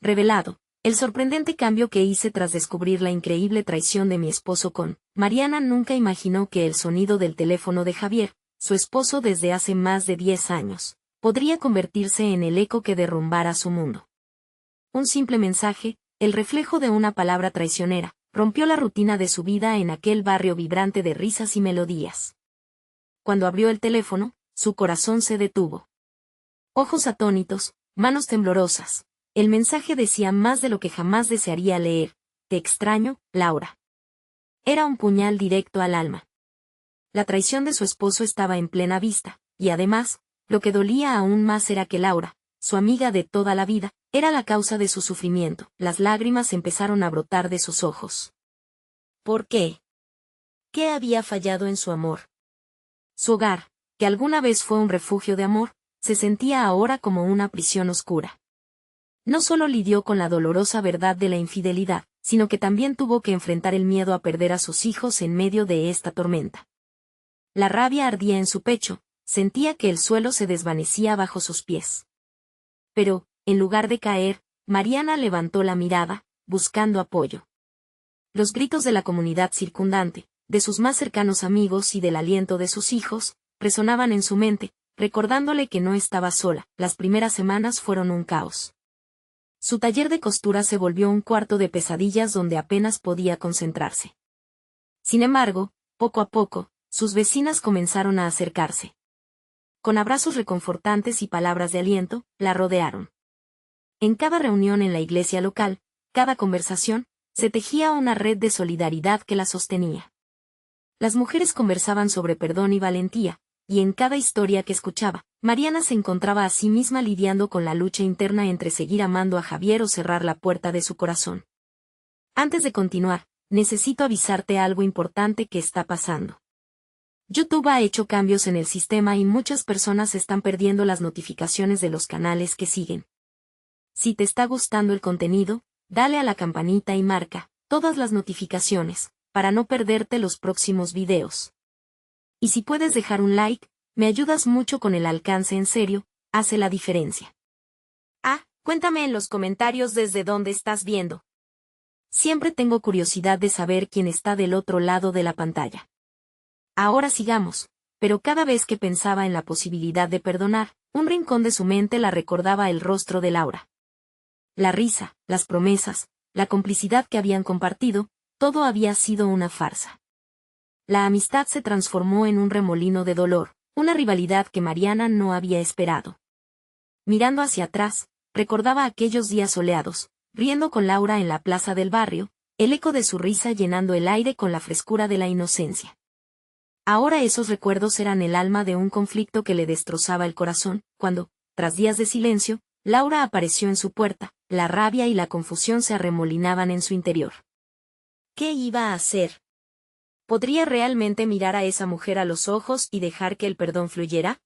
Revelado. El sorprendente cambio que hice tras descubrir la increíble traición de mi esposo con Mariana. Nunca imaginó que el sonido del teléfono de Javier, su esposo desde hace más de 10 años, podría convertirse en el eco que derrumbara su mundo. Un simple mensaje, el reflejo de una palabra traicionera, rompió la rutina de su vida en aquel barrio vibrante de risas y melodías. Cuando abrió el teléfono, su corazón se detuvo. Ojos atónitos, manos temblorosas. El mensaje decía más de lo que jamás desearía leer: te extraño, Laura. Era un puñal directo al alma. La traición de su esposo estaba en plena vista, y además, lo que dolía aún más era que Laura, su amiga de toda la vida, era la causa de su sufrimiento. Las lágrimas empezaron a brotar de sus ojos. ¿Por qué? ¿Qué había fallado en su amor? Su hogar, que alguna vez fue un refugio de amor, se sentía ahora como una prisión oscura. No solo lidió con la dolorosa verdad de la infidelidad, sino que también tuvo que enfrentar el miedo a perder a sus hijos en medio de esta tormenta. La rabia ardía en su pecho, sentía que el suelo se desvanecía bajo sus pies. Pero, en lugar de caer, Mariana levantó la mirada, buscando apoyo. Los gritos de la comunidad circundante, de sus más cercanos amigos y del aliento de sus hijos, resonaban en su mente, recordándole que no estaba sola. Las primeras semanas fueron un caos. Su taller de costura se volvió un cuarto de pesadillas donde apenas podía concentrarse. Sin embargo, poco a poco, sus vecinas comenzaron a acercarse. Con abrazos reconfortantes y palabras de aliento, la rodearon. En cada reunión en la iglesia local, cada conversación, se tejía una red de solidaridad que la sostenía. Las mujeres conversaban sobre perdón y valentía, y en cada historia que escuchaba, Mariana se encontraba a sí misma lidiando con la lucha interna entre seguir amando a Javier o cerrar la puerta de su corazón. Antes de continuar, necesito avisarte algo importante que está pasando. YouTube ha hecho cambios en el sistema y muchas personas están perdiendo las notificaciones de los canales que siguen. Si te está gustando el contenido, dale a la campanita y marca todas las notificaciones, para no perderte los próximos videos. Y si puedes dejar un like, me ayudas mucho con el alcance. En serio, hace la diferencia. Cuéntame en los comentarios desde dónde estás viendo. Siempre tengo curiosidad de saber quién está del otro lado de la pantalla. Ahora sigamos, pero cada vez que pensaba en la posibilidad de perdonar, un rincón de su mente la recordaba el rostro de Laura. La risa, las promesas, la complicidad que habían compartido, todo había sido una farsa. La amistad se transformó en un remolino de dolor, una rivalidad que Mariana no había esperado. Mirando hacia atrás, recordaba aquellos días soleados, riendo con Laura en la plaza del barrio, el eco de su risa llenando el aire con la frescura de la inocencia. Ahora esos recuerdos eran el alma de un conflicto que le destrozaba el corazón, cuando, tras días de silencio, Laura apareció en su puerta. La rabia y la confusión se arremolinaban en su interior. ¿Qué iba a hacer? ¿Podría realmente mirar a esa mujer a los ojos y dejar que el perdón fluyera?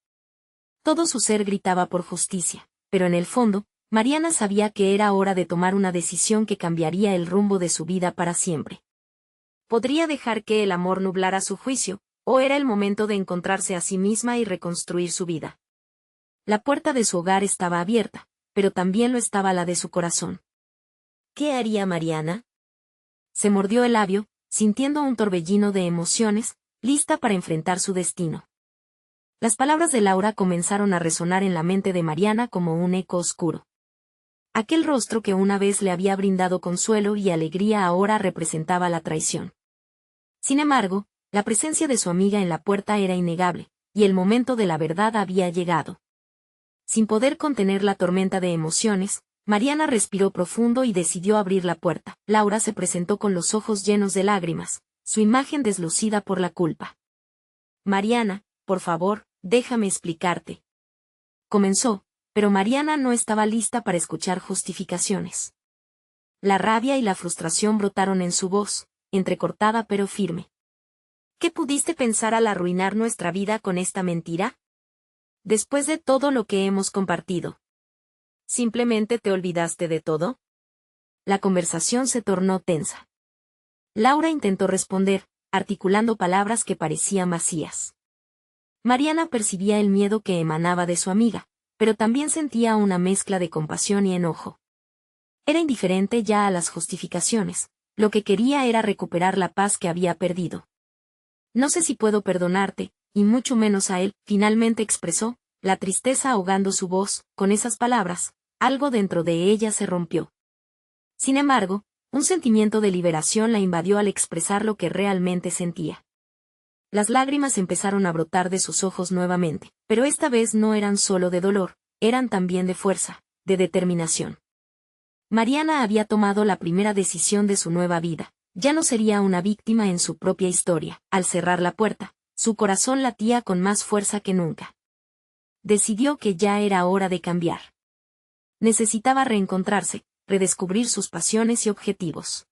Todo su ser gritaba por justicia, pero en el fondo, Mariana sabía que era hora de tomar una decisión que cambiaría el rumbo de su vida para siempre. ¿Podría dejar que el amor nublara su juicio, o era el momento de encontrarse a sí misma y reconstruir su vida? La puerta de su hogar estaba abierta, pero también lo estaba la de su corazón. ¿Qué haría Mariana? Se mordió el labio, sintiendo un torbellino de emociones, lista para enfrentar su destino. Las palabras de Laura comenzaron a resonar en la mente de Mariana como un eco oscuro. Aquel rostro que una vez le había brindado consuelo y alegría ahora representaba la traición. Sin embargo, la presencia de su amiga en la puerta era innegable, y el momento de la verdad había llegado. Sin poder contener la tormenta de emociones, Mariana respiró profundo y decidió abrir la puerta. Laura se presentó con los ojos llenos de lágrimas, su imagen deslucida por la culpa. Mariana, por favor, déjame explicarte. Comenzó, pero Mariana no estaba lista para escuchar justificaciones. La rabia y la frustración brotaron en su voz, entrecortada pero firme. ¿Qué pudiste pensar al arruinar nuestra vida con esta mentira? Después de todo lo que hemos compartido. ¿Simplemente te olvidaste de todo? La conversación se tornó tensa. Laura intentó responder, articulando palabras que parecían vacías. Mariana percibía el miedo que emanaba de su amiga, pero también sentía una mezcla de compasión y enojo. Era indiferente ya a las justificaciones. Lo que quería era recuperar la paz que había perdido. No sé si puedo perdonarte, y mucho menos a él, finalmente expresó, la tristeza ahogando su voz. Con esas palabras, algo dentro de ella se rompió. Sin embargo, un sentimiento de liberación la invadió al expresar lo que realmente sentía. Las lágrimas empezaron a brotar de sus ojos nuevamente, pero esta vez no eran solo de dolor, eran también de fuerza, de determinación. Mariana había tomado la primera decisión de su nueva vida. Ya no sería una víctima en su propia historia. Al cerrar la puerta, su corazón latía con más fuerza que nunca. Decidió que ya era hora de cambiar. Necesitaba reencontrarse, redescubrir sus pasiones y objetivos.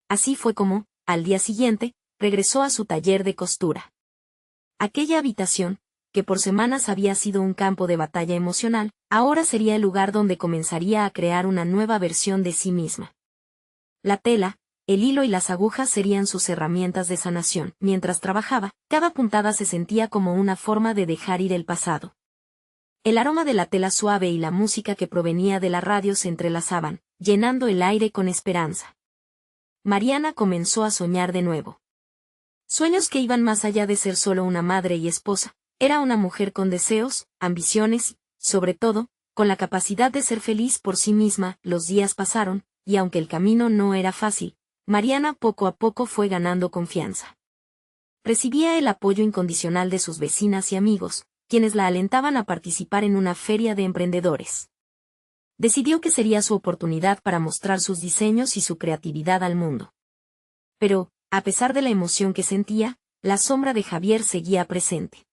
Así fue como, al día siguiente, regresó a su taller de costura. Aquella habitación, que por semanas había sido un campo de batalla emocional, ahora sería el lugar donde comenzaría a crear una nueva versión de sí misma. La tela, el hilo y las agujas serían sus herramientas de sanación. Mientras trabajaba, cada puntada se sentía como una forma de dejar ir el pasado. El aroma de la tela suave y la música que provenía de la radio se entrelazaban, llenando el aire con esperanza. Mariana comenzó a soñar de nuevo. Sueños que iban más allá de ser solo una madre y esposa. Era una mujer con deseos, ambiciones y, sobre todo, con la capacidad de ser feliz por sí misma. Los días pasaron, y aunque el camino no era fácil, Mariana poco a poco fue ganando confianza. Recibía el apoyo incondicional de sus vecinas y amigos, quienes la alentaban a participar en una feria de emprendedores. Decidió que sería su oportunidad para mostrar sus diseños y su creatividad al mundo. Pero, a pesar de la emoción que sentía, la sombra de Javier seguía presente.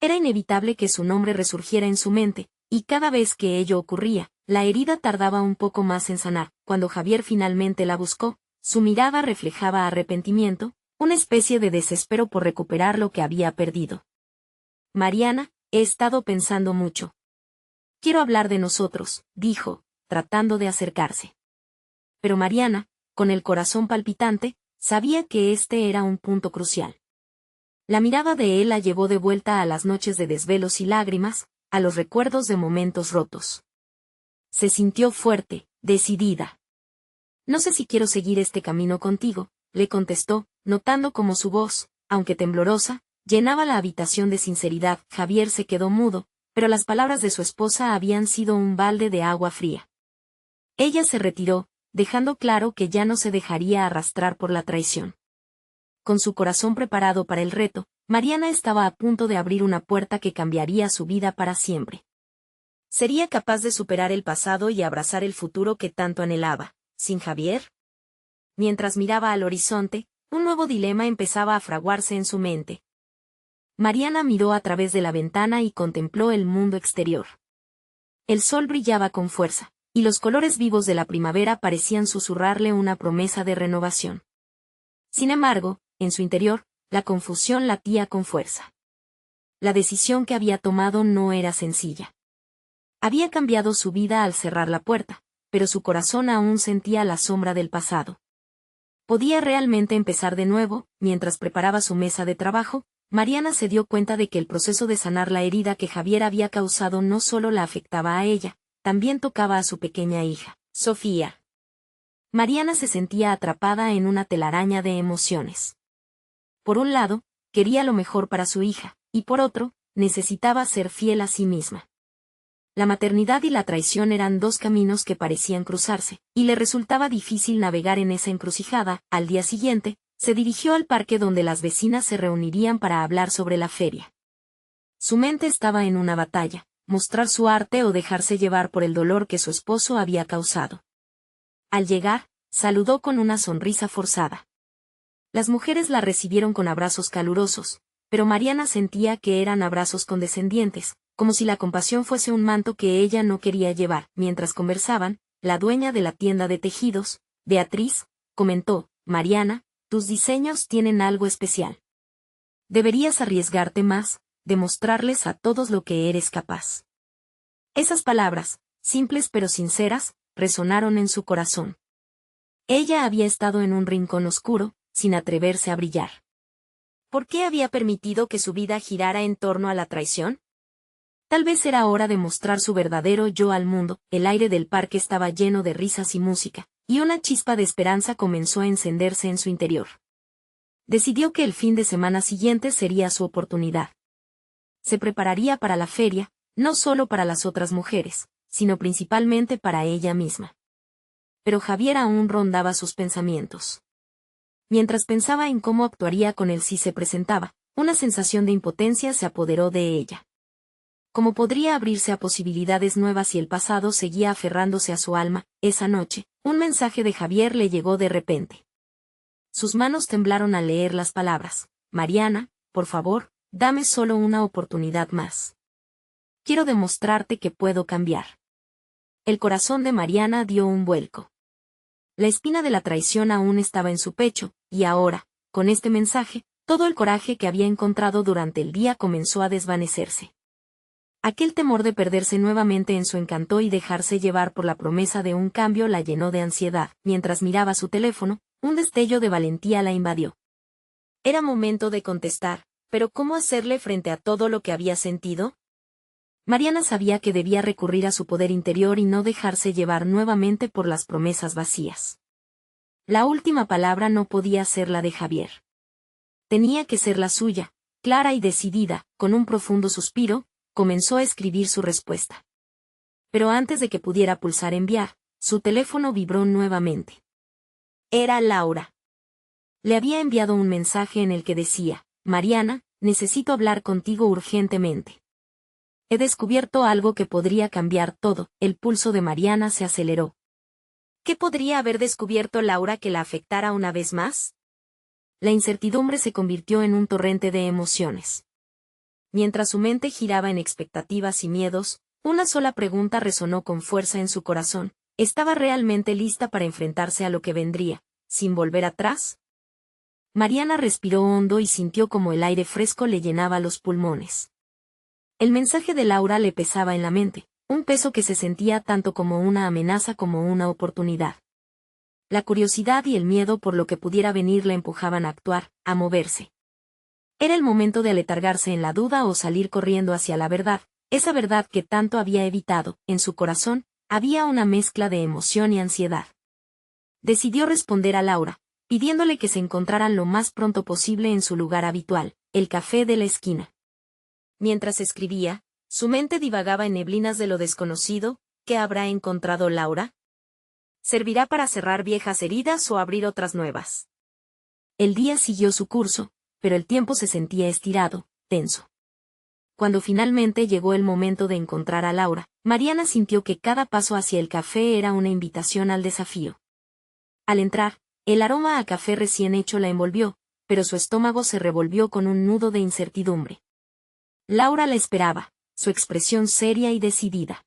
Era inevitable que su nombre resurgiera en su mente, y cada vez que ello ocurría, la herida tardaba un poco más en sanar. Cuando Javier finalmente la buscó, su mirada reflejaba arrepentimiento, una especie de desespero por recuperar lo que había perdido. Mariana, he estado pensando mucho. Quiero hablar de nosotros, dijo, tratando de acercarse. Pero Mariana, con el corazón palpitante, sabía que este era un punto crucial. La mirada de él la llevó de vuelta a las noches de desvelos y lágrimas, a los recuerdos de momentos rotos. Se sintió fuerte, decidida. No sé si quiero seguir este camino contigo, le contestó, notando cómo su voz, aunque temblorosa, llenaba la habitación de sinceridad. Javier se quedó mudo, pero las palabras de su esposa habían sido un balde de agua fría. Ella se retiró, dejando claro que ya no se dejaría arrastrar por la traición. Con su corazón preparado para el reto, Mariana estaba a punto de abrir una puerta que cambiaría su vida para siempre. ¿Sería capaz de superar el pasado y abrazar el futuro que tanto anhelaba, sin Javier? Mientras miraba al horizonte, un nuevo dilema empezaba a fraguarse en su mente. Mariana miró a través de la ventana y contempló el mundo exterior. El sol brillaba con fuerza, y los colores vivos de la primavera parecían susurrarle una promesa de renovación. Sin embargo, en su interior, la confusión latía con fuerza. La decisión que había tomado no era sencilla. Había cambiado su vida al cerrar la puerta, pero su corazón aún sentía la sombra del pasado. ¿Podía realmente empezar de nuevo? Mientras preparaba su mesa de trabajo, Mariana se dio cuenta de que el proceso de sanar la herida que Javier había causado no solo la afectaba a ella, también tocaba a su pequeña hija, Sofía. Mariana se sentía atrapada en una telaraña de emociones. Por un lado, quería lo mejor para su hija, y por otro, necesitaba ser fiel a sí misma. La maternidad y la traición eran dos caminos que parecían cruzarse, y le resultaba difícil navegar en esa encrucijada. Al día siguiente, se dirigió al parque donde las vecinas se reunirían para hablar sobre la feria. Su mente estaba en una batalla, mostrar su arte o dejarse llevar por el dolor que su esposo había causado. Al llegar, saludó con una sonrisa forzada. Las mujeres la recibieron con abrazos calurosos, pero Mariana sentía que eran abrazos condescendientes, como si la compasión fuese un manto que ella no quería llevar. Mientras conversaban, la dueña de la tienda de tejidos, Beatriz, comentó, Mariana, tus diseños tienen algo especial. Deberías arriesgarte más, demostrarles a todos lo que eres capaz. Esas palabras, simples pero sinceras, resonaron en su corazón. Ella había estado en un rincón oscuro, sin atreverse a brillar. ¿Por qué había permitido que su vida girara en torno a la traición? Tal vez era hora de mostrar su verdadero yo al mundo. El aire del parque estaba lleno de risas y música, y una chispa de esperanza comenzó a encenderse en su interior. Decidió que el fin de semana siguiente sería su oportunidad. Se prepararía para la feria, no solo para las otras mujeres, sino principalmente para ella misma. Pero Javier aún rondaba sus pensamientos. Mientras pensaba en cómo actuaría con él si se presentaba, una sensación de impotencia se apoderó de ella. ¿Cómo podría abrirse a posibilidades nuevas si el pasado seguía aferrándose a su alma? Esa noche, un mensaje de Javier le llegó de repente. Sus manos temblaron al leer las palabras. Mariana, por favor, dame solo una oportunidad más. Quiero demostrarte que puedo cambiar. El corazón de Mariana dio un vuelco. La espina de la traición aún estaba en su pecho, y ahora, con este mensaje, todo el coraje que había encontrado durante el día comenzó a desvanecerse. Aquel temor de perderse nuevamente en su encanto y dejarse llevar por la promesa de un cambio la llenó de ansiedad. Mientras miraba su teléfono, un destello de valentía la invadió. Era momento de contestar, pero ¿cómo hacerle frente a todo lo que había sentido? Mariana sabía que debía recurrir a su poder interior y no dejarse llevar nuevamente por las promesas vacías. La última palabra no podía ser la de Javier. Tenía que ser la suya, clara y decidida. Con un profundo suspiro, comenzó a escribir su respuesta. Pero antes de que pudiera pulsar enviar, su teléfono vibró nuevamente. Era Laura. Le había enviado un mensaje en el que decía: Mariana, necesito hablar contigo urgentemente. He descubierto algo que podría cambiar todo. El pulso de Mariana se aceleró. ¿Qué podría haber descubierto Laura que la afectara una vez más? La incertidumbre se convirtió en un torrente de emociones. Mientras su mente giraba en expectativas y miedos, una sola pregunta resonó con fuerza en su corazón. ¿Estaba realmente lista para enfrentarse a lo que vendría, sin volver atrás? Mariana respiró hondo y sintió como el aire fresco le llenaba los pulmones. El mensaje de Laura le pesaba en la mente, un peso que se sentía tanto como una amenaza como una oportunidad. La curiosidad y el miedo por lo que pudiera venir le empujaban a actuar, a moverse. Era el momento de aletargarse en la duda o salir corriendo hacia la verdad, esa verdad que tanto había evitado. En su corazón, había una mezcla de emoción y ansiedad. Decidió responder a Laura, pidiéndole que se encontraran lo más pronto posible en su lugar habitual, el café de la esquina. Mientras escribía, su mente divagaba en neblinas de lo desconocido. ¿Qué habrá encontrado Laura? ¿Servirá para cerrar viejas heridas o abrir otras nuevas? El día siguió su curso, pero el tiempo se sentía estirado, tenso. Cuando finalmente llegó el momento de encontrar a Laura, Mariana sintió que cada paso hacia el café era una invitación al desafío. Al entrar, el aroma a café recién hecho la envolvió, pero su estómago se revolvió con un nudo de incertidumbre. Laura la esperaba, su expresión seria y decidida.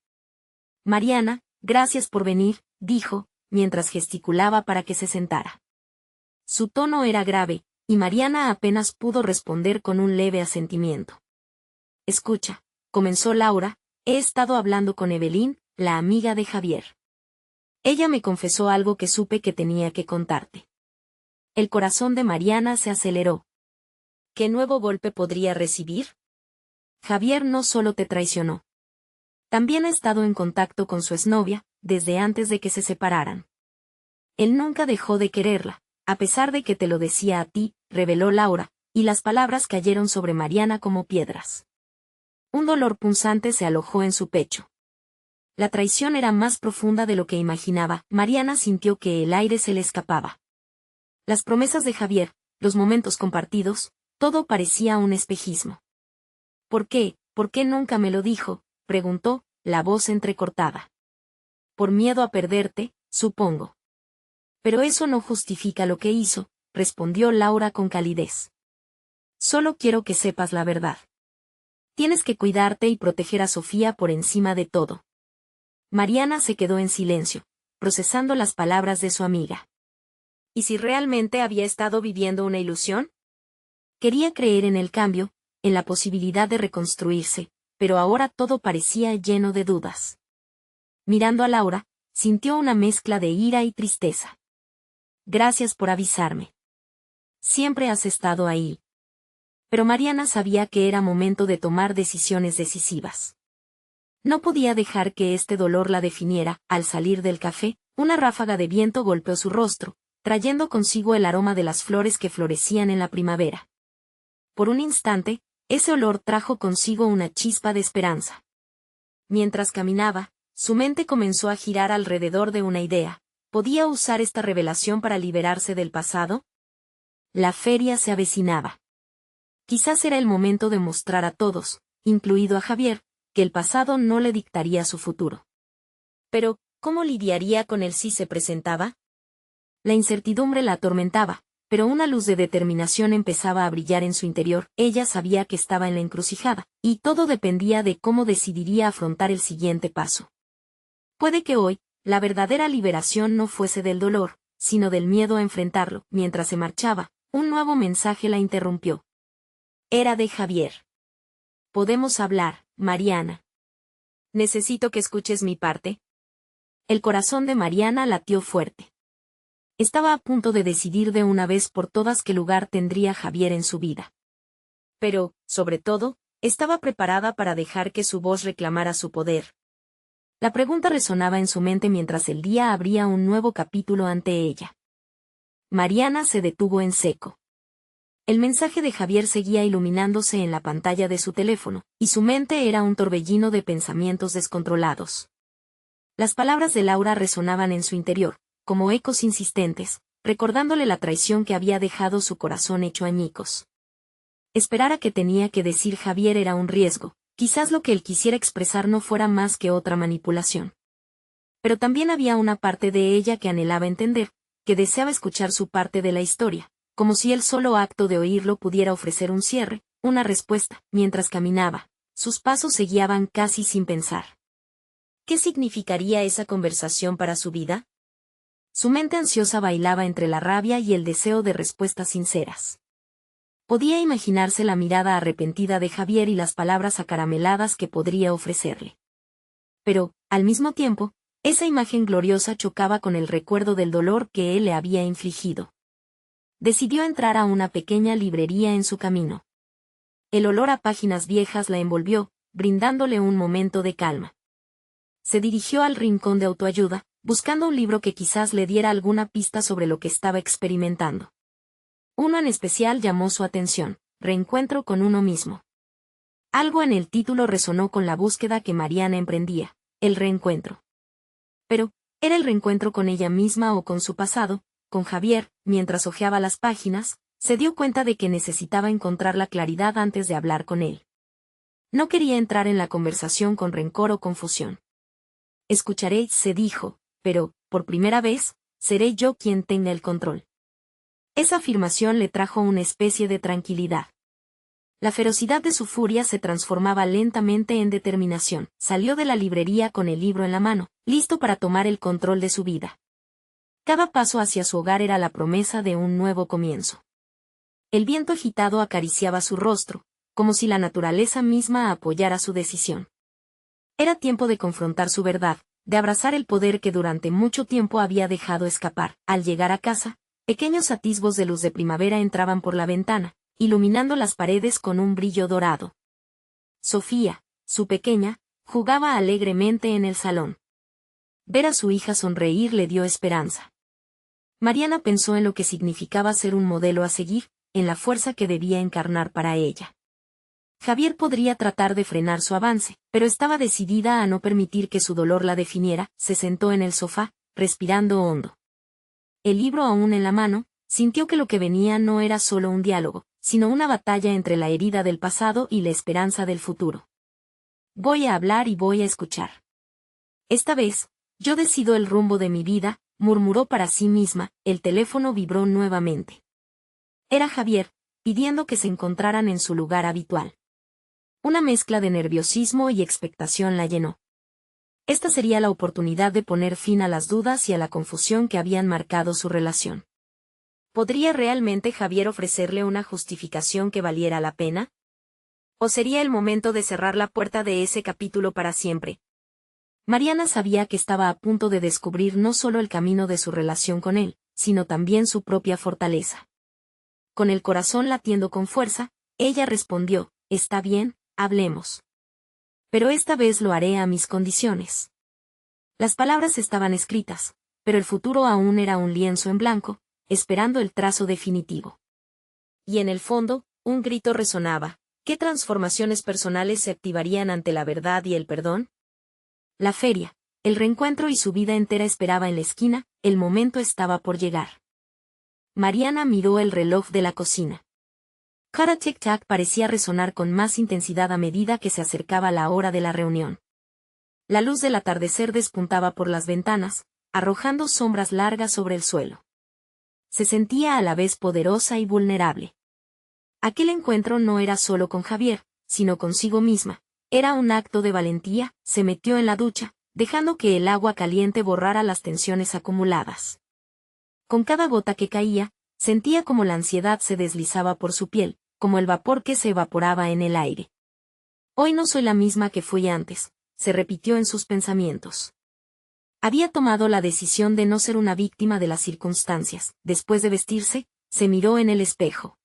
Mariana, gracias por venir, dijo, mientras gesticulaba para que se sentara. Su tono era grave, y Mariana apenas pudo responder con un leve asentimiento. Escucha, comenzó Laura, he estado hablando con Evelyn, la amiga de Javier. Ella me confesó algo que supe que tenía que contarte. El corazón de Mariana se aceleró. ¿Qué nuevo golpe podría recibir? Javier no solo te traicionó. También ha estado en contacto con su exnovia, desde antes de que se separaran. Él nunca dejó de quererla, a pesar de que te lo decía a ti, reveló Laura, y las palabras cayeron sobre Mariana como piedras. Un dolor punzante se alojó en su pecho. La traición era más profunda de lo que imaginaba. Mariana sintió que el aire se le escapaba. Las promesas de Javier, los momentos compartidos, todo parecía un espejismo. ¿Por qué nunca me lo dijo?, preguntó, la voz entrecortada. Por miedo a perderte, supongo. Pero eso no justifica lo que hizo, respondió Laura con calidez. Solo quiero que sepas la verdad. Tienes que cuidarte y proteger a Sofía por encima de todo. Mariana se quedó en silencio, procesando las palabras de su amiga. ¿Y si realmente había estado viviendo una ilusión? Quería creer en el cambio, en la posibilidad de reconstruirse, pero ahora todo parecía lleno de dudas. Mirando a Laura, sintió una mezcla de ira y tristeza. Gracias por avisarme. Siempre has estado ahí. Pero Mariana sabía que era momento de tomar decisiones decisivas. No podía dejar que este dolor la definiera. Al salir del café, una ráfaga de viento golpeó su rostro, trayendo consigo el aroma de las flores que florecían en la primavera. Por un instante, ese olor trajo consigo una chispa de esperanza. Mientras caminaba, su mente comenzó a girar alrededor de una idea. ¿Podía usar esta revelación para liberarse del pasado? La feria se avecinaba. Quizás era el momento de mostrar a todos, incluido a Javier, que el pasado no le dictaría su futuro. Pero, ¿cómo lidiaría con él si se presentaba? La incertidumbre la atormentaba, pero una luz de determinación empezaba a brillar en su interior. Ella sabía que estaba en la encrucijada, y todo dependía de cómo decidiría afrontar el siguiente paso. Puede que hoy, la verdadera liberación no fuese del dolor, sino del miedo a enfrentarlo. Mientras se marchaba, un nuevo mensaje la interrumpió. Era de Javier. «Podemos hablar, Mariana. Necesito que escuches mi parte». El corazón de Mariana latió fuerte. Estaba a punto de decidir de una vez por todas qué lugar tendría Javier en su vida. Pero, sobre todo, estaba preparada para dejar que su voz reclamara su poder. La pregunta resonaba en su mente mientras el día abría un nuevo capítulo ante ella. Mariana se detuvo en seco. El mensaje de Javier seguía iluminándose en la pantalla de su teléfono, y su mente era un torbellino de pensamientos descontrolados. Las palabras de Laura resonaban en su interior, como ecos insistentes, recordándole la traición que había dejado su corazón hecho añicos. Esperar a que tenía que decir Javier era un riesgo, quizás lo que él quisiera expresar no fuera más que otra manipulación. Pero también había una parte de ella que anhelaba entender, que deseaba escuchar su parte de la historia, como si el solo acto de oírlo pudiera ofrecer un cierre, una respuesta. Mientras caminaba, sus pasos se guiaban casi sin pensar. ¿Qué significaría esa conversación para su vida? Su mente ansiosa bailaba entre la rabia y el deseo de respuestas sinceras. Podía imaginarse la mirada arrepentida de Javier y las palabras acarameladas que podría ofrecerle. Pero, al mismo tiempo, esa imagen gloriosa chocaba con el recuerdo del dolor que él le había infligido. Decidió entrar a una pequeña librería en su camino. El olor a páginas viejas la envolvió, brindándole un momento de calma. Se dirigió al rincón de autoayuda, buscando un libro que quizás le diera alguna pista sobre lo que estaba experimentando. Uno en especial llamó su atención: Reencuentro con uno mismo. Algo en el título resonó con la búsqueda que Mariana emprendía: el reencuentro. Pero, ¿era el reencuentro con ella misma o con su pasado? Con Javier, mientras hojeaba las páginas, se dio cuenta de que necesitaba encontrar la claridad antes de hablar con él. No quería entrar en la conversación con rencor o confusión. Escucharé, se dijo, pero, por primera vez, seré yo quien tenga el control. Esa afirmación le trajo una especie de tranquilidad. La ferocidad de su furia se transformaba lentamente en determinación. Salió de la librería con el libro en la mano, listo para tomar el control de su vida. Cada paso hacia su hogar era la promesa de un nuevo comienzo. El viento agitado acariciaba su rostro, como si la naturaleza misma apoyara su decisión. Era tiempo de confrontar su verdad, de abrazar el poder que durante mucho tiempo había dejado escapar. Al llegar a casa, pequeños atisbos de luz de primavera entraban por la ventana, iluminando las paredes con un brillo dorado. Sofía, su pequeña, jugaba alegremente en el salón. Ver a su hija sonreír le dio esperanza. Mariana pensó en lo que significaba ser un modelo a seguir, en la fuerza que debía encarnar para ella. Javier podría tratar de frenar su avance, pero estaba decidida a no permitir que su dolor la definiera. Se sentó en el sofá, respirando hondo. El libro aún en la mano, sintió que lo que venía no era solo un diálogo, sino una batalla entre la herida del pasado y la esperanza del futuro. Voy a hablar y voy a escuchar. Esta vez, yo decido el rumbo de mi vida, murmuró para sí misma. El teléfono vibró nuevamente. Era Javier, pidiendo que se encontraran en su lugar habitual. Una mezcla de nerviosismo y expectación la llenó. Esta sería la oportunidad de poner fin a las dudas y a la confusión que habían marcado su relación. ¿Podría realmente Javier ofrecerle una justificación que valiera la pena? ¿O sería el momento de cerrar la puerta de ese capítulo para siempre? Mariana sabía que estaba a punto de descubrir no solo el camino de su relación con él, sino también su propia fortaleza. Con el corazón latiendo con fuerza, ella respondió: «Está bien, hablemos». Pero esta vez lo haré a mis condiciones. Las palabras estaban escritas, pero el futuro aún era un lienzo en blanco, esperando el trazo definitivo. Y en el fondo, un grito resonaba. ¿Qué transformaciones personales se activarían ante la verdad y el perdón? La feria, el reencuentro y su vida entera esperaba en la esquina, el momento estaba por llegar. Mariana miró el reloj de la cocina. Cada tic-tac parecía resonar con más intensidad a medida que se acercaba la hora de la reunión. La luz del atardecer despuntaba por las ventanas, arrojando sombras largas sobre el suelo. Se sentía a la vez poderosa y vulnerable. Aquel encuentro no era solo con Javier, sino consigo misma. Era un acto de valentía. Se metió en la ducha, dejando que el agua caliente borrara las tensiones acumuladas. Con cada gota que caía, sentía como la ansiedad se deslizaba por su piel, como el vapor que se evaporaba en el aire. Hoy no soy la misma que fui antes, se repitió en sus pensamientos. Había tomado la decisión de no ser una víctima de las circunstancias. Después de vestirse, se miró en el espejo.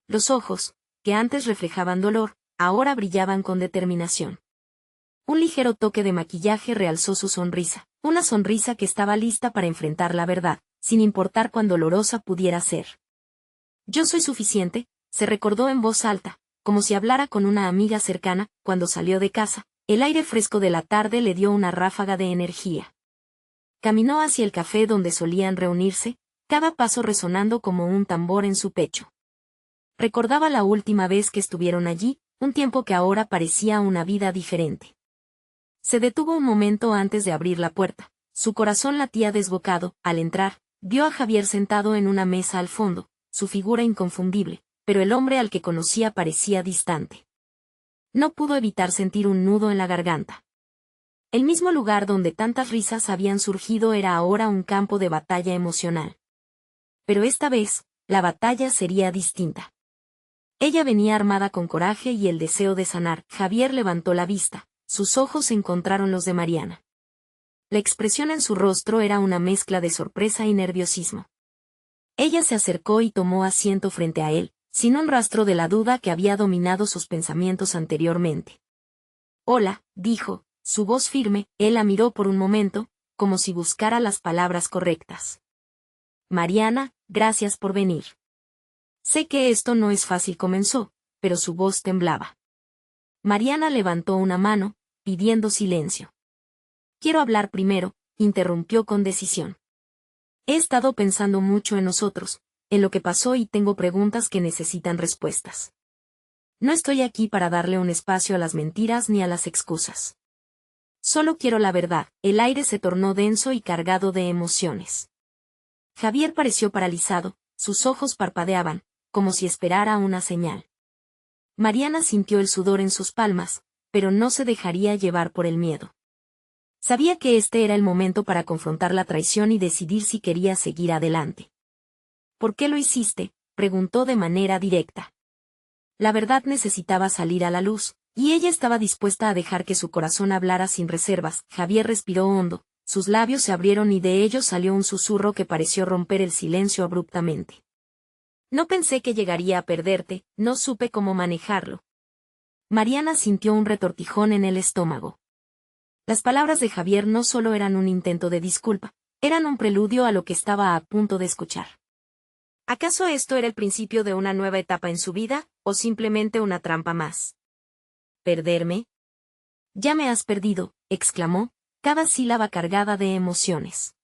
Los ojos, que antes reflejaban dolor, ahora brillaban con determinación. Un ligero toque de maquillaje realzó su sonrisa, una sonrisa que estaba lista para enfrentar la verdad, sin importar cuán dolorosa pudiera ser. Yo soy suficiente, se recordó en voz alta, como si hablara con una amiga cercana. Cuando salió de casa, el aire fresco de la tarde le dio una ráfaga de energía. Caminó hacia el café donde solían reunirse, cada paso resonando como un tambor en su pecho. Recordaba la última vez que estuvieron allí, un tiempo que ahora parecía una vida diferente. Se detuvo un momento antes de abrir la puerta. Su corazón latía desbocado. Al entrar, vio a Javier sentado en una mesa al fondo, su figura inconfundible, pero el hombre al que conocía parecía distante. No pudo evitar sentir un nudo en la garganta. El mismo lugar donde tantas risas habían surgido era ahora un campo de batalla emocional. Pero esta vez, la batalla sería distinta. Ella venía armada con coraje y el deseo de sanar. Javier levantó la vista, sus ojos encontraron los de Mariana. La expresión en su rostro era una mezcla de sorpresa y nerviosismo. Ella se acercó y tomó asiento frente a él, sin un rastro de la duda que había dominado sus pensamientos anteriormente. Hola, dijo, su voz firme. Él la miró por un momento, como si buscara las palabras correctas. Mariana, gracias por venir. Sé que esto no es fácil, comenzó, pero su voz temblaba. Mariana levantó una mano, pidiendo silencio. Quiero hablar primero, interrumpió con decisión. He estado pensando mucho en nosotros, en lo que pasó y tengo preguntas que necesitan respuestas. No estoy aquí para darle un espacio a las mentiras ni a las excusas. Solo quiero la verdad. El aire se tornó denso y cargado de emociones. Javier pareció paralizado, sus ojos parpadeaban, como si esperara una señal. Mariana sintió el sudor en sus palmas, pero no se dejaría llevar por el miedo. Sabía que este era el momento para confrontar la traición y decidir si quería seguir adelante. ¿Por qué lo hiciste?, preguntó de manera directa. La verdad necesitaba salir a la luz, y ella estaba dispuesta a dejar que su corazón hablara sin reservas. Javier respiró hondo, sus labios se abrieron y de ellos salió un susurro que pareció romper el silencio abruptamente. No pensé que llegaría a perderte, no supe cómo manejarlo. Mariana sintió un retortijón en el estómago. Las palabras de Javier no solo eran un intento de disculpa, eran un preludio a lo que estaba a punto de escuchar. ¿Acaso esto era el principio de una nueva etapa en su vida, o simplemente una trampa más? ¿Perderme? Ya me has perdido, exclamó, cada sílaba cargada de emociones.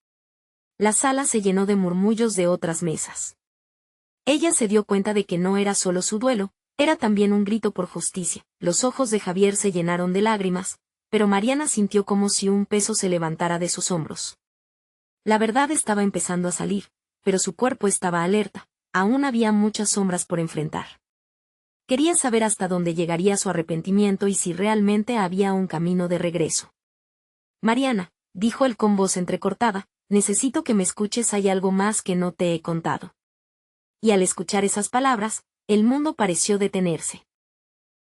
La sala se llenó de murmullos de otras mesas. Ella se dio cuenta de que no era solo su duelo, era también un grito por justicia. Los ojos de Javier se llenaron de lágrimas, pero Mariana sintió como si un peso se levantara de sus hombros. La verdad estaba empezando a salir, pero su cuerpo estaba alerta, aún había muchas sombras por enfrentar. Quería saber hasta dónde llegaría su arrepentimiento y si realmente había un camino de regreso. Mariana, dijo él con voz entrecortada, necesito que me escuches, hay algo más que no te he contado. Y al escuchar esas palabras, el mundo pareció detenerse.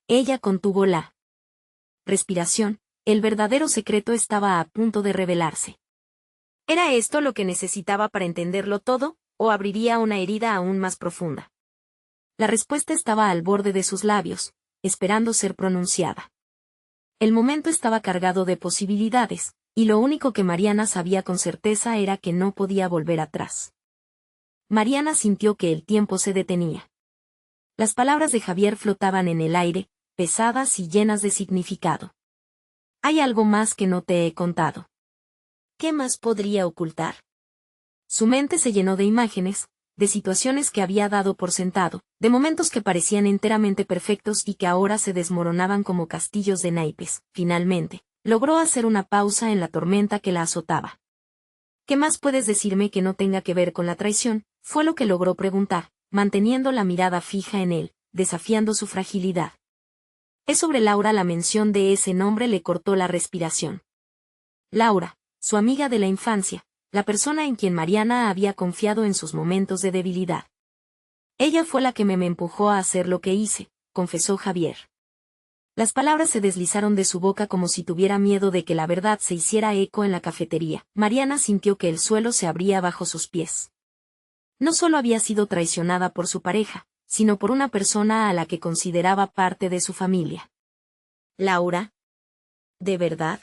Ella contuvo la respiración, el verdadero secreto estaba a punto de revelarse. ¿Era esto lo que necesitaba para entenderlo todo, o abriría una herida aún más profunda? La respuesta estaba al borde de sus labios, esperando ser pronunciada. El momento estaba cargado de posibilidades, y lo único que Mariana sabía con certeza era que no podía volver atrás. Mariana sintió que el tiempo se detenía. Las palabras de Javier flotaban en el aire, pesadas y llenas de significado. Hay algo más que no te he contado. ¿Qué más podría ocultar? Su mente se llenó de imágenes, de situaciones que había dado por sentado, de momentos que parecían enteramente perfectos y que ahora se desmoronaban como castillos de naipes. Finalmente, logró hacer una pausa en la tormenta que la azotaba. ¿Qué más puedes decirme que no tenga que ver con la traición? Fue lo que logró preguntar, manteniendo la mirada fija en él, desafiando su fragilidad. Es sobre Laura. La mención de ese nombre le cortó la respiración. Laura, su amiga de la infancia, la persona en quien Mariana había confiado en sus momentos de debilidad. Ella fue la que me empujó a hacer lo que hice, confesó Javier. Las palabras se deslizaron de su boca como si tuviera miedo de que la verdad se hiciera eco en la cafetería. Mariana sintió que el suelo se abría bajo sus pies. No solo había sido traicionada por su pareja, sino por una persona a la que consideraba parte de su familia. Laura. ¿De verdad?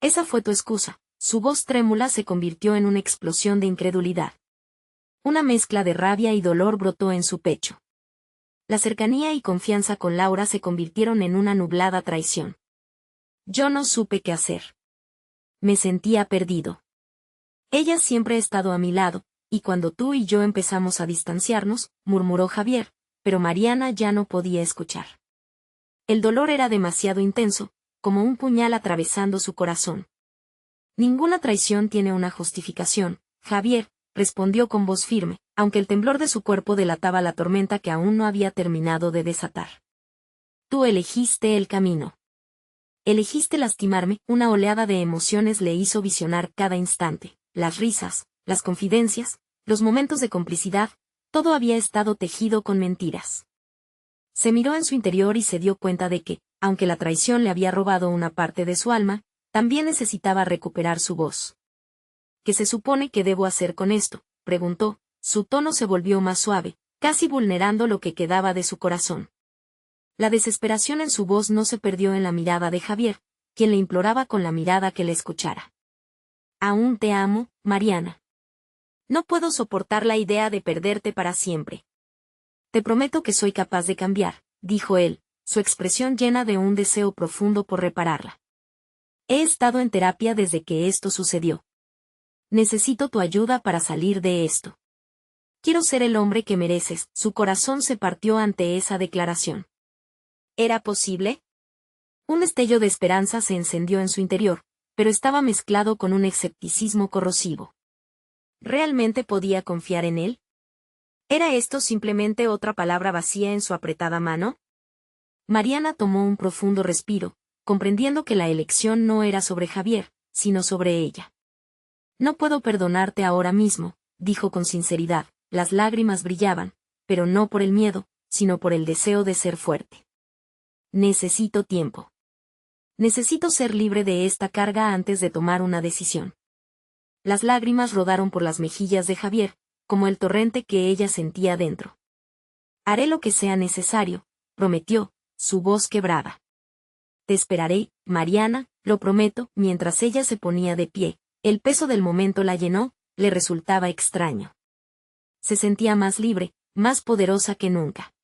Esa fue tu excusa. Su voz trémula se convirtió en una explosión de incredulidad. Una mezcla de rabia y dolor brotó en su pecho. La cercanía y confianza con Laura se convirtieron en una nublada traición. Yo no supe qué hacer. Me sentía perdido. Ella siempre ha estado a mi lado, y cuando tú y yo empezamos a distanciarnos, murmuró Javier, pero Mariana ya no podía escuchar. El dolor era demasiado intenso, como un puñal atravesando su corazón. Ninguna traición tiene una justificación, Javier, respondió con voz firme, aunque el temblor de su cuerpo delataba la tormenta que aún no había terminado de desatar. Tú elegiste el camino. Elegiste lastimarme. Una oleada de emociones le hizo visionar cada instante, las risas, las confidencias, los momentos de complicidad, todo había estado tejido con mentiras. Se miró en su interior y se dio cuenta de que, aunque la traición le había robado una parte de su alma, también necesitaba recuperar su voz. ¿Qué se supone que debo hacer con esto?, preguntó. Su tono se volvió más suave, casi vulnerando lo que quedaba de su corazón. La desesperación en su voz no se perdió en la mirada de Javier, quien le imploraba con la mirada que le escuchara. Aún te amo, Mariana. No puedo soportar la idea de perderte para siempre. Te prometo que soy capaz de cambiar, dijo él, su expresión llena de un deseo profundo por repararla. He estado en terapia desde que esto sucedió. Necesito tu ayuda para salir de esto. Quiero ser el hombre que mereces. Su corazón se partió ante esa declaración. ¿Era posible? Un destello de esperanza se encendió en su interior, pero estaba mezclado con un escepticismo corrosivo. ¿Realmente podía confiar en él? ¿Era esto simplemente otra palabra vacía en su apretada mano? Mariana tomó un profundo respiro, comprendiendo que la elección no era sobre Javier, sino sobre ella. No puedo perdonarte ahora mismo, dijo con sinceridad. Las lágrimas brillaban, pero no por el miedo, sino por el deseo de ser fuerte. Necesito tiempo. Necesito ser libre de esta carga antes de tomar una decisión. Las lágrimas rodaron por las mejillas de Javier, como el torrente que ella sentía dentro. Haré lo que sea necesario, prometió, su voz quebrada. Te esperaré, Mariana, lo prometo. Mientras ella se ponía de pie, el peso del momento la llenó, le resultaba extraño. Se sentía más libre, más poderosa que nunca.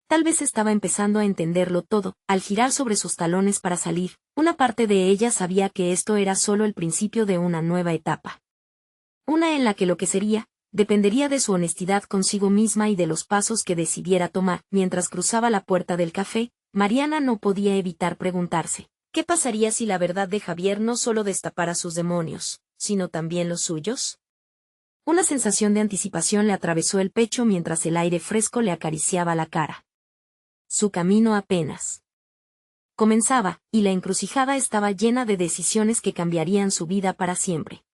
Tal vez estaba empezando a entenderlo todo. Al girar sobre sus talones para salir, una parte de ella sabía que esto era solo el principio de una nueva etapa. Una en la que lo que sería, dependería de su honestidad consigo misma y de los pasos que decidiera tomar. Mientras cruzaba la puerta del café, Mariana no podía evitar preguntarse, ¿qué pasaría si la verdad de Javier no solo destapara sus demonios, sino también los suyos? Una sensación de anticipación le atravesó el pecho mientras el aire fresco le acariciaba la cara. Su camino apenas comenzaba, y la encrucijada estaba llena de decisiones que cambiarían su vida para siempre.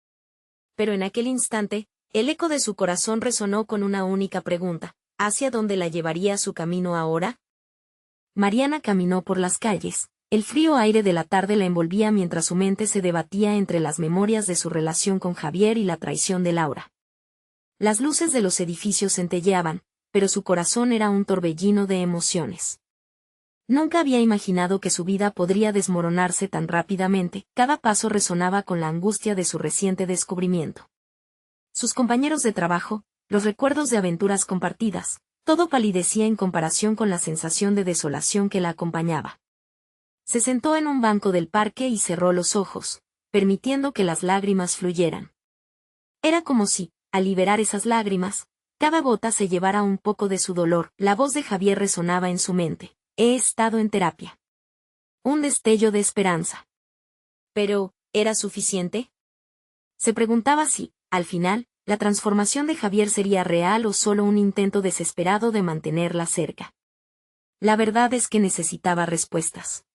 Pero en aquel instante, el eco de su corazón resonó con una única pregunta: ¿hacia dónde la llevaría su camino ahora? Mariana caminó por las calles. El frío aire de la tarde la envolvía mientras su mente se debatía entre las memorias de su relación con Javier y la traición de Laura. Las luces de los edificios centelleaban, pero su corazón era un torbellino de emociones. Nunca había imaginado que su vida podría desmoronarse tan rápidamente, cada paso resonaba con la angustia de su reciente descubrimiento. Sus compañeros de trabajo, los recuerdos de aventuras compartidas, todo palidecía en comparación con la sensación de desolación que la acompañaba. Se sentó en un banco del parque y cerró los ojos, permitiendo que las lágrimas fluyeran. Era como si, al liberar esas lágrimas, cada gota se llevara un poco de su dolor. La voz de Javier resonaba en su mente. He estado en terapia. Un destello de esperanza. Pero, ¿era suficiente? Se preguntaba si, al final, la transformación de Javier sería real o solo un intento desesperado de mantenerla cerca. La verdad es que necesitaba respuestas.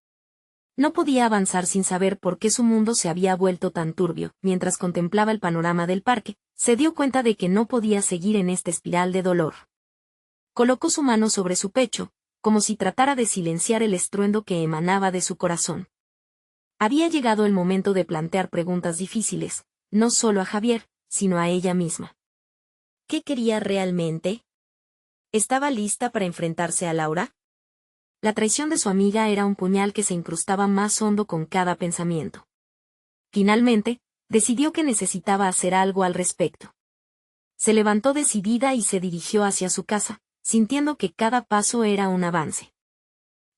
No podía avanzar sin saber por qué su mundo se había vuelto tan turbio. Mientras contemplaba el panorama del parque, se dio cuenta de que no podía seguir en esta espiral de dolor. Colocó su mano sobre su pecho, como si tratara de silenciar el estruendo que emanaba de su corazón. Había llegado el momento de plantear preguntas difíciles, no solo a Javier, sino a ella misma. ¿Qué quería realmente? ¿Estaba lista para enfrentarse a Laura? La traición de su amiga era un puñal que se incrustaba más hondo con cada pensamiento. Finalmente, decidió que necesitaba hacer algo al respecto. Se levantó decidida y se dirigió hacia su casa, sintiendo que cada paso era un avance.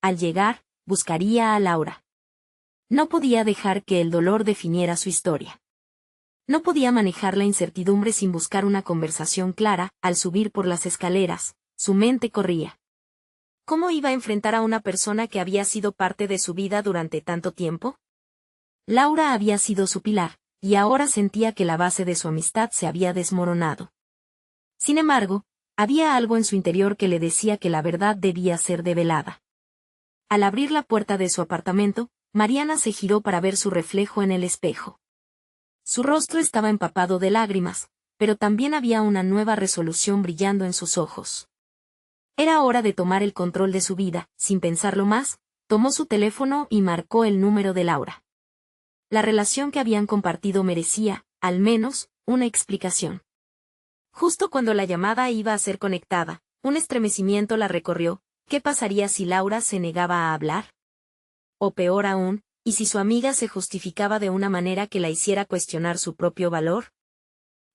Al llegar, buscaría a Laura. No podía dejar que el dolor definiera su historia. No podía manejar la incertidumbre sin buscar una conversación clara. Al subir por las escaleras, su mente corría. ¿Cómo iba a enfrentar a una persona que había sido parte de su vida durante tanto tiempo? Laura había sido su pilar, y ahora sentía que la base de su amistad se había desmoronado. Sin embargo, había algo en su interior que le decía que la verdad debía ser develada. Al abrir la puerta de su apartamento, Mariana se giró para ver su reflejo en el espejo. Su rostro estaba empapado de lágrimas, pero también había una nueva resolución brillando en sus ojos. Era hora de tomar el control de su vida. Sin pensarlo más, tomó su teléfono y marcó el número de Laura. La relación que habían compartido merecía, al menos, una explicación. Justo cuando la llamada iba a ser conectada, un estremecimiento la recorrió. ¿Qué pasaría si Laura se negaba a hablar? O peor aún, ¿y si su amiga se justificaba de una manera que la hiciera cuestionar su propio valor?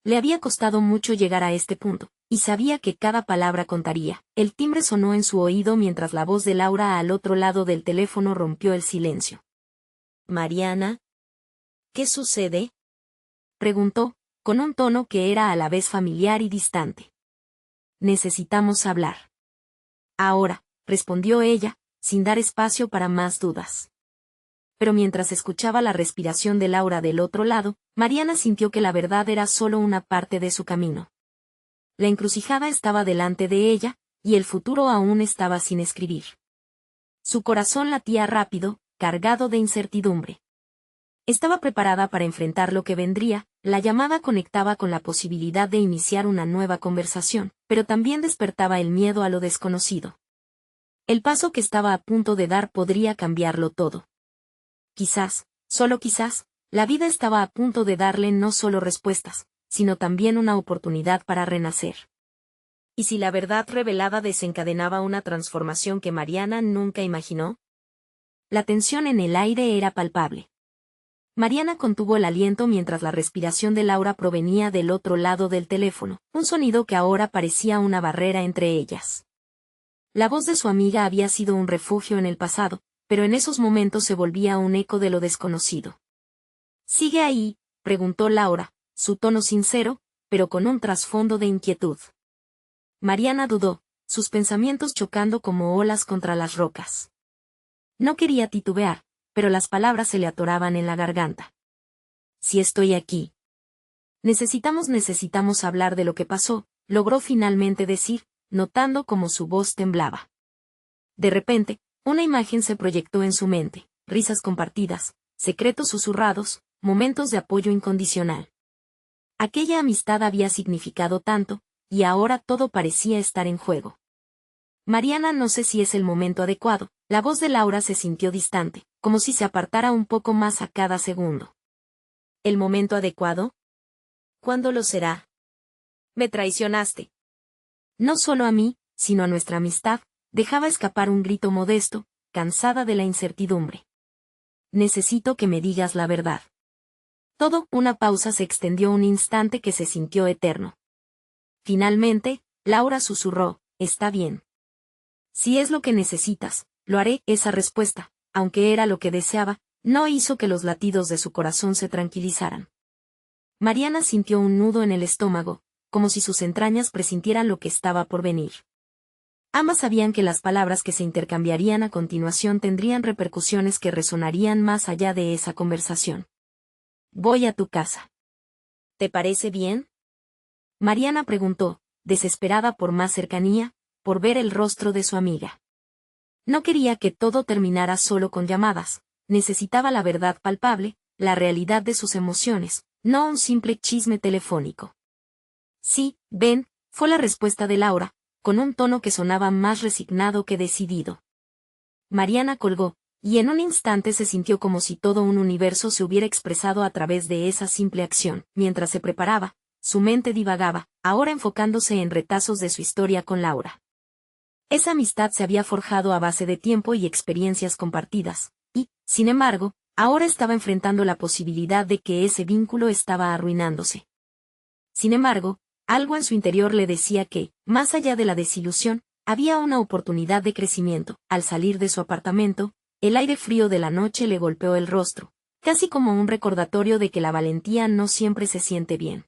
Le había costado mucho llegar a este punto, y sabía que cada palabra contaría. El timbre sonó en su oído mientras la voz de Laura al otro lado del teléfono rompió el silencio. «Mariana, ¿qué sucede?», preguntó, con un tono que era a la vez familiar y distante. «Necesitamos hablar». «Ahora», respondió ella, sin dar espacio para más dudas. Pero mientras escuchaba la respiración de Laura del otro lado, Mariana sintió que la verdad era solo una parte de su camino. La encrucijada estaba delante de ella, y el futuro aún estaba sin escribir. Su corazón latía rápido, cargado de incertidumbre. Estaba preparada para enfrentar lo que vendría. La llamada conectaba con la posibilidad de iniciar una nueva conversación, pero también despertaba el miedo a lo desconocido. El paso que estaba a punto de dar podría cambiarlo todo. Quizás, solo quizás, la vida estaba a punto de darle no solo respuestas, sino también una oportunidad para renacer. ¿Y si la verdad revelada desencadenaba una transformación que Mariana nunca imaginó? La tensión en el aire era palpable. Mariana contuvo el aliento mientras la respiración de Laura provenía del otro lado del teléfono, un sonido que ahora parecía una barrera entre ellas. La voz de su amiga había sido un refugio en el pasado, pero en esos momentos se volvía un eco de lo desconocido. «¿Sigue ahí?», preguntó Laura, su tono sincero, pero con un trasfondo de inquietud. Mariana dudó, sus pensamientos chocando como olas contra las rocas. No quería titubear, pero las palabras se le atoraban en la garganta. «Sí, estoy aquí». Necesitamos hablar de lo que pasó», logró finalmente decir, notando cómo su voz temblaba. De repente, una imagen se proyectó en su mente, risas compartidas, secretos susurrados, momentos de apoyo incondicional. Aquella amistad había significado tanto, y ahora todo parecía estar en juego. «Mariana, no sé si es el momento adecuado», la voz de Laura se sintió distante, como si se apartara un poco más a cada segundo. «¿El momento adecuado? ¿Cuándo lo será? Me traicionaste». No solo a mí, sino a nuestra amistad, dejaba escapar un grito modesto, cansada de la incertidumbre. Necesito que me digas la verdad. Una pausa se extendió un instante que se sintió eterno. Finalmente, Laura susurró, está bien. Si es lo que necesitas, lo haré. Esa respuesta, aunque era lo que deseaba, no hizo que los latidos de su corazón se tranquilizaran. Mariana sintió un nudo en el estómago, como si sus entrañas presintieran lo que estaba por venir. Ambas sabían que las palabras que se intercambiarían a continuación tendrían repercusiones que resonarían más allá de esa conversación. Voy a tu casa. ¿Te parece bien? Mariana preguntó, desesperada por más cercanía, por ver el rostro de su amiga. No quería que todo terminara solo con llamadas, necesitaba la verdad palpable, la realidad de sus emociones, no un simple chisme telefónico. Sí, ven, fue la respuesta de Laura, con un tono que sonaba más resignado que decidido. Mariana colgó, y en un instante se sintió como si todo un universo se hubiera expresado a través de esa simple acción. Mientras se preparaba, su mente divagaba, ahora enfocándose en retazos de su historia con Laura. Esa amistad se había forjado a base de tiempo y experiencias compartidas, y, sin embargo, ahora estaba enfrentando la posibilidad de que ese vínculo estaba arruinándose. Sin embargo, algo en su interior le decía que, más allá de la desilusión, había una oportunidad de crecimiento. Al salir de su apartamento, el aire frío de la noche le golpeó el rostro, casi como un recordatorio de que la valentía no siempre se siente bien.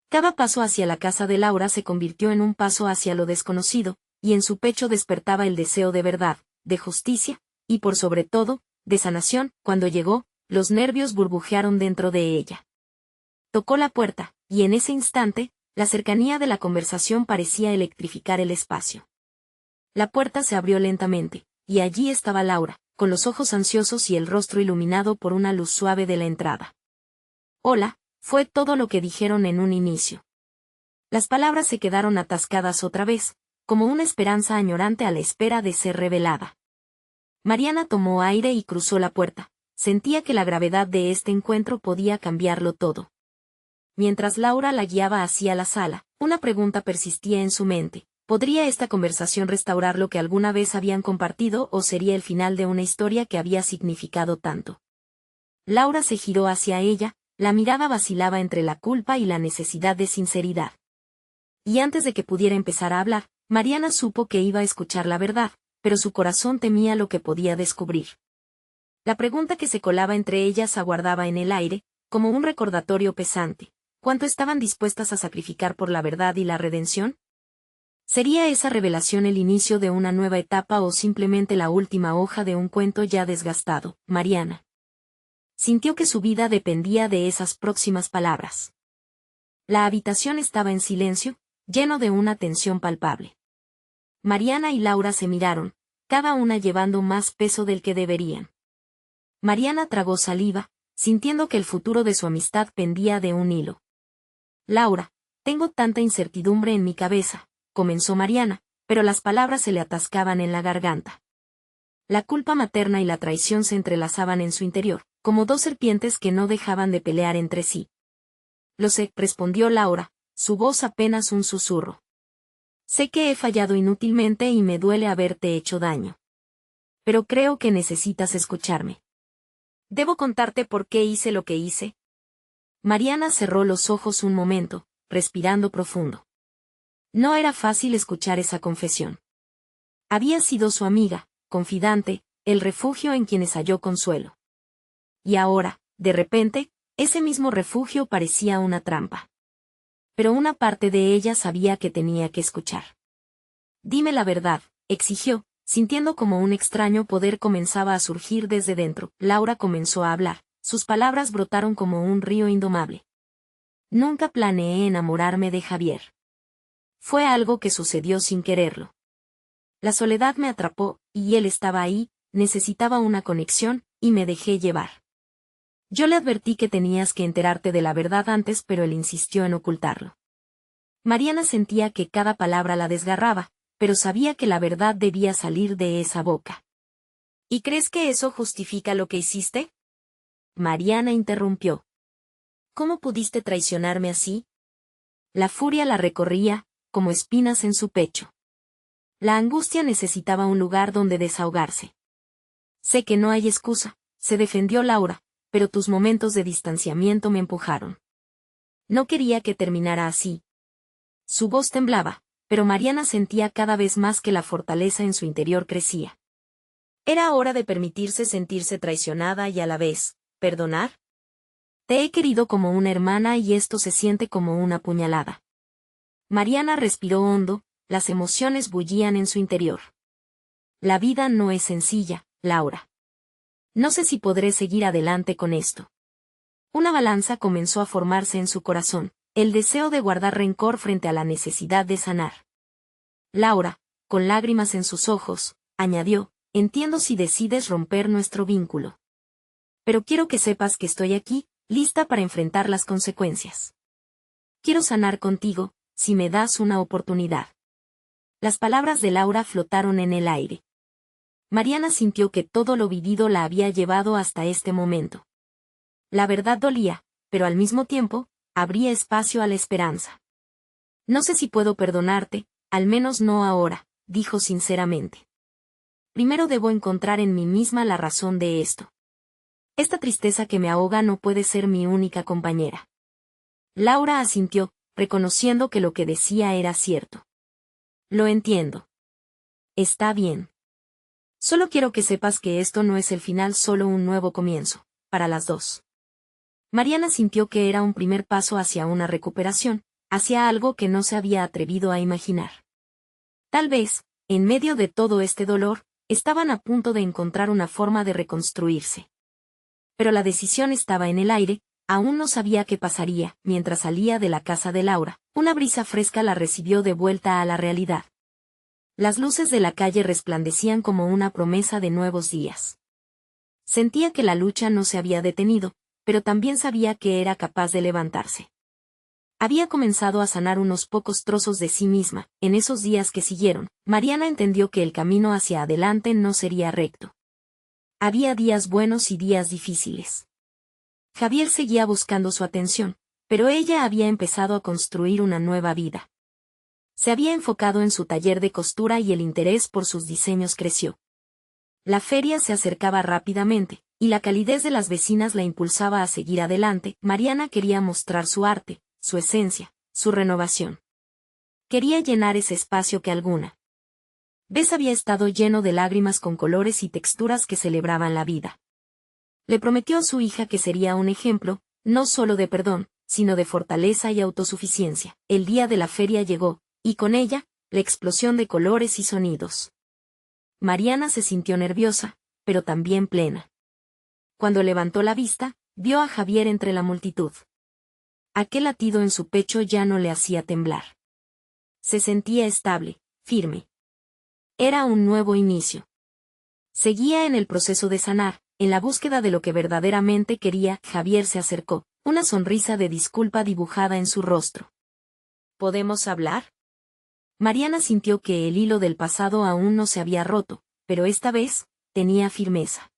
Cada paso hacia la casa de Laura se convirtió en un paso hacia lo desconocido, y en su pecho despertaba el deseo de verdad, de justicia, y por sobre todo, de sanación. Cuando llegó, los nervios burbujearon dentro de ella. Tocó la puerta, y en ese instante, la cercanía de la conversación parecía electrificar el espacio. La puerta se abrió lentamente, y allí estaba Laura, con los ojos ansiosos y el rostro iluminado por una luz suave de la entrada. Hola, fue todo lo que dijeron en un inicio. Las palabras se quedaron atascadas otra vez, como una esperanza añorante a la espera de ser revelada. Mariana tomó aire y cruzó la puerta, sentía que la gravedad de este encuentro podía cambiarlo todo. Mientras Laura la guiaba hacia la sala, una pregunta persistía en su mente. ¿Podría esta conversación restaurar lo que alguna vez habían compartido o sería el final de una historia que había significado tanto? Laura se giró hacia ella, la mirada vacilaba entre la culpa y la necesidad de sinceridad. Y antes de que pudiera empezar a hablar, Mariana supo que iba a escuchar la verdad, pero su corazón temía lo que podía descubrir. La pregunta que se colaba entre ellas aguardaba en el aire, como un recordatorio pesante. ¿Cuánto estaban dispuestas a sacrificar por la verdad y la redención? ¿Sería esa revelación el inicio de una nueva etapa o simplemente la última hoja de un cuento ya desgastado? Mariana sintió que su vida dependía de esas próximas palabras. La habitación estaba en silencio, lleno de una tensión palpable. Mariana y Laura se miraron, cada una llevando más peso del que deberían. Mariana tragó saliva, sintiendo que el futuro de su amistad pendía de un hilo. Laura, tengo tanta incertidumbre en mi cabeza, comenzó Mariana, pero las palabras se le atascaban en la garganta. La culpa materna y la traición se entrelazaban en su interior, como dos serpientes que no dejaban de pelear entre sí. Lo sé, respondió Laura, su voz apenas un susurro. Sé que he fallado inútilmente y me duele haberte hecho daño. Pero creo que necesitas escucharme. ¿Debo contarte por qué hice lo que hice? Mariana cerró los ojos un momento, respirando profundo. No era fácil escuchar esa confesión. Había sido su amiga, confidante, el refugio en quienes halló consuelo. Y ahora, de repente, ese mismo refugio parecía una trampa. Pero una parte de ella sabía que tenía que escuchar. Dime la verdad, exigió, sintiendo como un extraño poder comenzaba a surgir desde dentro. Laura comenzó a hablar, sus palabras brotaron como un río indomable. Nunca planeé enamorarme de Javier. Fue algo que sucedió sin quererlo. La soledad me atrapó, y él estaba ahí, necesitaba una conexión, y me dejé llevar. Yo le advertí que tenías que enterarte de la verdad antes, pero él insistió en ocultarlo. Mariana sentía que cada palabra la desgarraba, pero sabía que la verdad debía salir de esa boca. ¿Y crees que eso justifica lo que hiciste? Mariana interrumpió. ¿Cómo pudiste traicionarme así? La furia la recorría, como espinas en su pecho. La angustia necesitaba un lugar donde desahogarse. Sé que no hay excusa, se defendió Laura, pero tus momentos de distanciamiento me empujaron. No quería que terminara así. Su voz temblaba, pero Mariana sentía cada vez más que la fortaleza en su interior crecía. Era hora de permitirse sentirse traicionada y a la vez, ¿perdonar? Te he querido como una hermana y esto se siente como una puñalada. Mariana respiró hondo, las emociones bullían en su interior. La vida no es sencilla, Laura. No sé si podré seguir adelante con esto. Una balanza comenzó a formarse en su corazón, el deseo de guardar rencor frente a la necesidad de sanar. Laura, con lágrimas en sus ojos, añadió, entiendo si decides romper nuestro vínculo. Pero quiero que sepas que estoy aquí, lista para enfrentar las consecuencias. Quiero sanar contigo, si me das una oportunidad. Las palabras de Laura flotaron en el aire. Mariana sintió que todo lo vivido la había llevado hasta este momento. La verdad dolía, pero al mismo tiempo, abría espacio a la esperanza. No sé si puedo perdonarte, al menos no ahora, dijo sinceramente. Primero debo encontrar en mí misma la razón de esto. Esta tristeza que me ahoga no puede ser mi única compañera. Laura asintió, reconociendo que lo que decía era cierto. Lo entiendo. Está bien. Solo quiero que sepas que esto no es el final, solo un nuevo comienzo, para las dos. Mariana sintió que era un primer paso hacia una recuperación, hacia algo que no se había atrevido a imaginar. Tal vez, en medio de todo este dolor, estaban a punto de encontrar una forma de reconstruirse. Pero la decisión estaba en el aire, aún no sabía qué pasaría. Mientras salía de la casa de Laura, una brisa fresca la recibió de vuelta a la realidad. Las luces de la calle resplandecían como una promesa de nuevos días. Sentía que la lucha no se había detenido, pero también sabía que era capaz de levantarse. Había comenzado a sanar unos pocos trozos de sí misma. En esos días que siguieron, Mariana entendió que el camino hacia adelante no sería recto. Había días buenos y días difíciles. Javier seguía buscando su atención, pero ella había empezado a construir una nueva vida. Se había enfocado en su taller de costura y el interés por sus diseños creció. La feria se acercaba rápidamente, y la calidez de las vecinas la impulsaba a seguir adelante. Mariana quería mostrar su arte, su esencia, su renovación. Quería llenar ese espacio que alguna vez había estado lleno de lágrimas con colores y texturas que celebraban la vida. Le prometió a su hija que sería un ejemplo, no solo de perdón, sino de fortaleza y autosuficiencia. El día de la feria llegó, y con ella, la explosión de colores y sonidos. Mariana se sintió nerviosa, pero también plena. Cuando levantó la vista, vio a Javier entre la multitud. Aquel latido en su pecho ya no le hacía temblar. Se sentía estable, firme. Era un nuevo inicio. Seguía en el proceso de sanar, en la búsqueda de lo que verdaderamente quería. Javier se acercó, una sonrisa de disculpa dibujada en su rostro. ¿Podemos hablar? Mariana sintió que el hilo del pasado aún no se había roto, pero esta vez, tenía firmeza.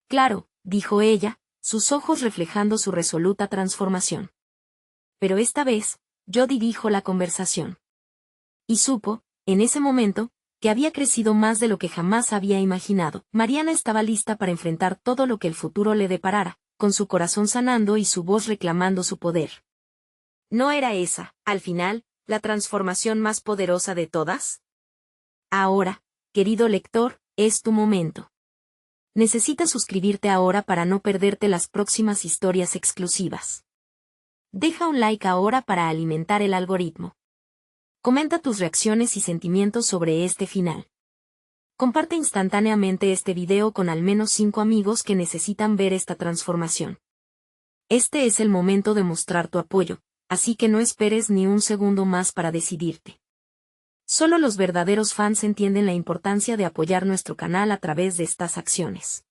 Claro, dijo ella, sus ojos reflejando su resoluta transformación. Pero esta vez, yo dirijo la conversación. Y supo, en ese momento, que había crecido más de lo que jamás había imaginado. Mariana estaba lista para enfrentar todo lo que el futuro le deparara, con su corazón sanando y su voz reclamando su poder. ¿No era esa, al final, la transformación más poderosa de todas? Ahora, querido lector, es tu momento. Necesitas suscribirte ahora para no perderte las próximas historias exclusivas. Deja un like ahora para alimentar el algoritmo. Comenta tus reacciones y sentimientos sobre este final. Comparte instantáneamente este video con al menos 5 amigos que necesitan ver esta transformación. Este es el momento de mostrar tu apoyo, así que no esperes ni un segundo más para decidirte. Solo los verdaderos fans entienden la importancia de apoyar nuestro canal a través de estas acciones.